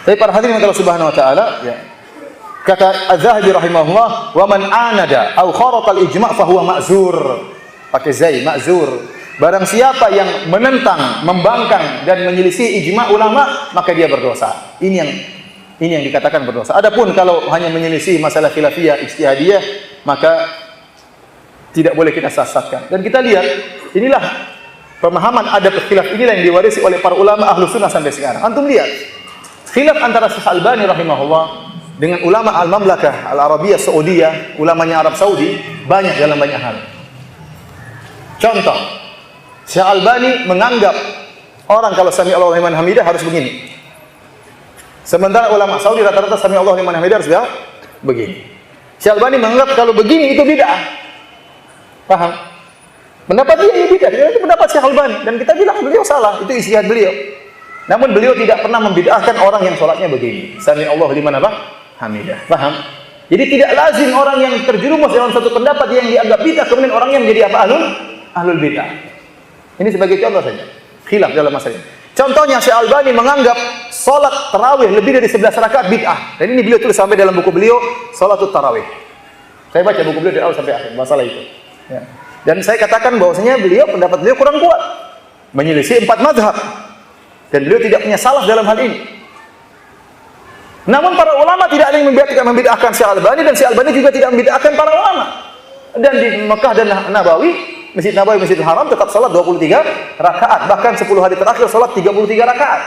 Tapi para hadirin Allah Subhanahu wa taala, ya. Kata Az-Zahabi rahimahullah, "Wa man anada aw kharaqa al-ijma' fa huwa ma'zur." Pakai zai, ma'zur. Barang siapa yang menentang, membangkang dan menyelisih ijma' ulama, maka dia berdosa. Ini yang dikatakan berdosa. Adapun kalau hanya menyelisih masalah khilafiyah, ijtihadiyah, maka tidak boleh kita sesatkan. Dan kita lihat, inilah pemahaman adab khilaf inilah yang diwarisi oleh para ulama Ahlus Sunnah sampai sekarang. Antum lihat, khilaf antara Syekh Albani rahimahullah dengan ulama Al-Mamlakah Al-Arabiyah Saudiyah, ulamanya Arab Saudi, banyak dalam banyak hal. Contoh, Syekh Albani menganggap orang kalau sami Allahu liman hamidah harus begini. Sementara ulama Saudi rata-rata sami Allahu liman hamidah harus begini. Syekh Albani menganggap kalau begini itu bid'ah. Paham? Pendapat dia ini bid'ah, itu pendapat Syekh Albani dan kita bilang beliau salah, itu ijtihad beliau. Namun beliau tidak pernah membid'ahkan orang yang sholatnya begini. Sami Allahu liman hamidah. Paham? Jadi tidak lazim orang yang terjerumus dalam satu pendapat yang dianggap bid'ah kemudian orangnya menjadi apa? Ahlul bid'ah. Ini sebagai contoh saja. Khilaf dalam masalah ini. Contohnya Syekh Albani menganggap salat tarawih lebih dari 11 rakaat bid'ah. Dan ini beliau tulis sampai dalam buku beliau Salatut Tarawih. Saya baca buku beliau dari awal sampai akhir masalah itu. Ya. Dan saya katakan bahwasanya pendapat beliau kurang kuat. Menyelisih 4 mazhab. Dan beliau tidak punya salah dalam hal ini. Namun para ulama tidak ada yang membid'ahkan Syekh Albani dan Syekh Albani juga tidak membid'ahkan para ulama. Dan di Mekah dan Nabawi, Masjid Nabawi, Masjidil Haram tetap salat 23 rakaat, bahkan 10 hari terakhir salat 33 rakaat.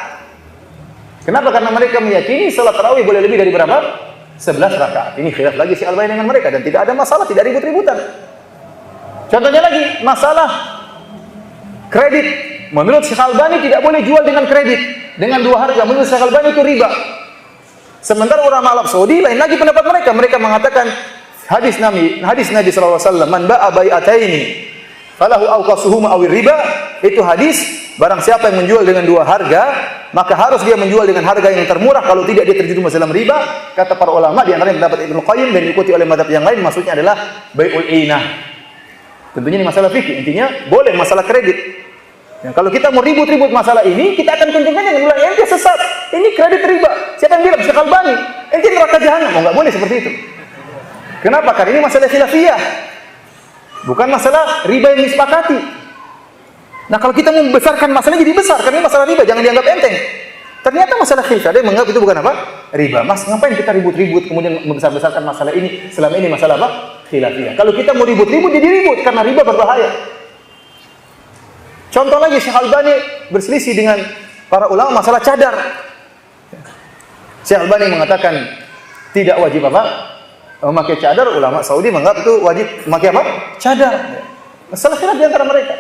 Kenapa? Karena mereka meyakini salat tarawih boleh lebih dari berapa? 11 rakaat. Ini khilaf lagi Syekh Albani dengan mereka dan tidak ada masalah, tidak ribut-ributan. Contohnya lagi, masalah kredit. Menurut Syekh Albani tidak boleh jual dengan kredit, dengan 2 harga. Menurut Syekh Albani itu riba. Sementara ulama Arab Saudi lain lagi pendapat mereka. Mereka mengatakan hadis Nabi sallallahu alaihi wasallam, "Man ba'a bai'ataini falahu awqasuhuma awir riba." Itu hadis, barang siapa yang menjual dengan 2 harga, maka harus dia menjual dengan harga yang termurah, kalau tidak dia terjerumus dalam riba. Kata para ulama, di antaranya pendapat Ibnu Qayyim dan diikuti oleh mazhab yang lain, maksudnya adalah bai'ul inah. Tentunya ini masalah fikih, intinya boleh masalah kredit. Ya, kalau kita mau ribut-ribut masalah ini, kita akan kencengkan yang bilang ente sesat. Ini kredit riba. Siapa yang bilang? Syekh Albani. Ente neraka jahanam. Oh, enggak boleh seperti itu. Kenapa? Karena ini masalah khilafiyah. Bukan masalah riba yang disepakati. Nah, kalau kita mau membesarkan masalahnya jadi besar, karena ini masalah riba, jangan dianggap enteng. Ternyata masalah khilaf, ada yang menganggap itu bukan apa? Riba. Mas, ngapain kita ribut-ribut kemudian membesar-besarkan masalah ini? Selama ini masalah apa? Khilafiyah. Kalau kita mau ribut-ribut jadi ribut karena riba berbahaya. Contoh lagi, Syekh Albani berselisih dengan para ulama masalah cadar. Syekh Albani mengatakan tidak wajib apa? Memakai cadar. Ulama Saudi menganggap itu wajib memakai apa? Cadar. Masalah khilaf di antara mereka.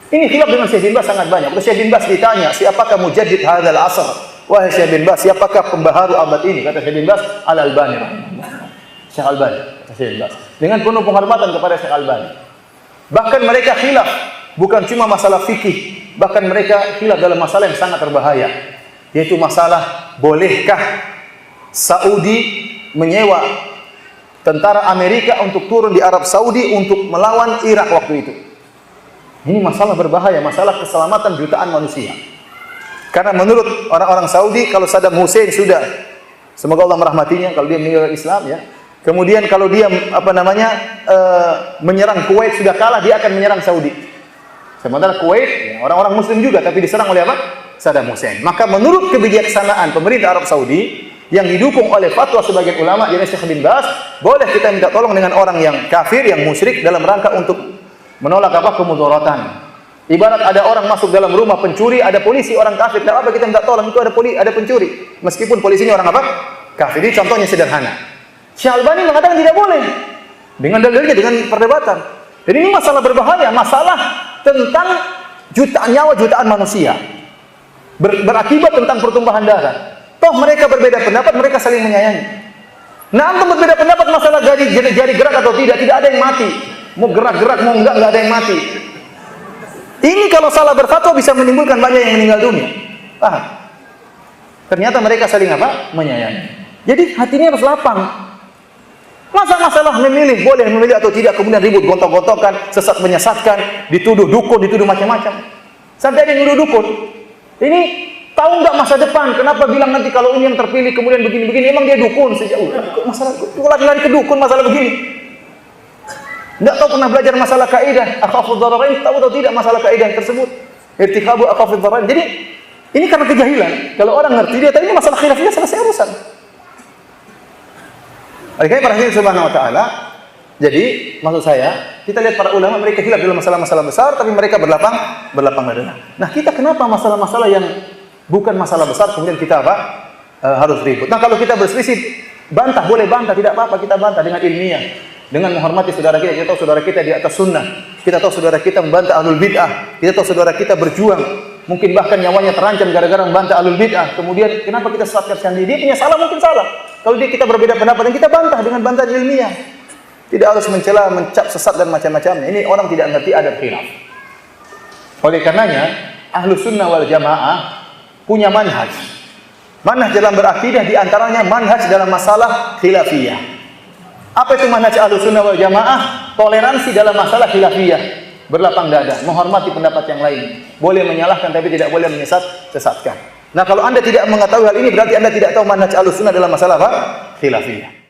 Ini khilaf dengan Syekh bin Baz sangat banyak. Kalau Syekh bin Baz ditanya, siapakah mujaddid hadzal asr? Wahai Syekh bin Baz, siapakah pembaharu abad ini? Kata Syekh bin Baz, Al-Albani. Syekh Albani, kata Syekh bin Baz. Dengan penuh penghormatan kepada Syekh Albani. Bahkan mereka khilaf, bukan cuma masalah fikih, bahkan mereka khilaf dalam masalah yang sangat berbahaya, yaitu masalah bolehkah Saudi menyewa tentara Amerika untuk turun di Arab Saudi untuk melawan Irak waktu itu. Ini masalah berbahaya, masalah keselamatan jutaan manusia. Karena menurut orang-orang Saudi, kalau Saddam Hussein sudah, semoga Allah merahmatinya, kalau dia meninggal Islam ya, kemudian kalau dia menyerang Kuwait sudah kalah, dia akan menyerang Saudi. Sementara Kuwait, ya, orang-orang Muslim juga, tapi diserang oleh apa? Saddam Hussein. Maka menurut kebijaksanaan pemerintah Arab Saudi yang didukung oleh fatwa sebagian ulama, yaitu Syekh bin Baz, boleh kita minta tolong dengan orang yang kafir, yang musyrik dalam rangka untuk menolak apa? Kemudaratan. Ibarat ada orang masuk dalam rumah pencuri, ada polisi orang kafir, tidak apa kita minta tolong, itu ada pencuri. Meskipun polisi ini orang apa? Kafir. Ini contohnya sederhana. Syekh Albani mengatakan tidak boleh. Dengan dalilnya, dengan perdebatan. Jadi ini masalah berbahaya, masalah tentang nyawa jutaan manusia. Berakibat tentang pertumpahan darah. Toh mereka berbeda pendapat, mereka saling menyayangi. Nah, antum berbeda pendapat masalah jari gerak atau tidak ada yang mati. Mau gerak-gerak, mau enggak ada yang mati. Ini kalau salah berfatwa bisa menimbulkan banyak yang meninggal dunia. Paham? Ternyata mereka saling apa? Menyayangi. Jadi hatinya harus lapang. Masa masalah memilih, boleh memilih atau tidak, kemudian ribut, gontok-gontokan, sesat menyesatkan, dituduh dukun, dituduh macam-macam. Sampai ada yang nuduh dukun. Ini Tahu nggak masa depan? Kenapa bilang nanti kalau ini yang terpilih kemudian begini-begini? Emang dia dukun sejak masalah lari ke dukun masalah begini? Nggak tahu pernah belajar masalah kaidah akhafudz dhararain, tahu atau tidak masalah kaidah tersebut? Irtikabu akhafudz dhararain. Jadi ini karena kejahilan. Kalau orang ngerti dia tahu ini masalah khilafiyah, selesai urusan. Oleh para hadirin subhanahu wa taala, jadi maksud saya, kita lihat para ulama mereka khilaf dalam masalah-masalah besar tapi mereka berlapang dada. Nah, kita kenapa masalah-masalah yang bukan masalah besar kemudian kita harus ribut. Nah, kalau kita berselisih, bantah, boleh bantah, tidak apa-apa, kita bantah dengan ilmiah. Dengan menghormati saudara kita tahu saudara kita di atas sunnah. Kita tahu saudara kita membantah ahlul bid'ah. Kita tahu saudara kita berjuang. Mungkin bahkan nyawanya terancam gara-gara membantah ahlul bid'ah. Kemudian kenapa kita sesatkan dia? Dia punya salah, mungkin salah. Kalau kita berbeda pendapat, dan kita bantah dengan bantahan ilmiah. Tidak harus mencela, mencap sesat dan macam-macamnya. Ini orang tidak mengerti adab khilaf. Oleh karenanya, ahlu sunnah wal jamaah punya manhaj. Manhaj dalam berakidah diantaranya manhaj dalam masalah khilafiyah. Apa itu manhaj Ahlussunnah wal Jamaah? Toleransi dalam masalah khilafiyah, berlapang dada, menghormati pendapat yang lain. Boleh menyalahkan tapi tidak boleh menyesatkan. Nah, kalau Anda tidak mengetahui hal ini berarti Anda tidak tahu manhaj Ahlussunnah dalam masalah apa? Khilafiyah.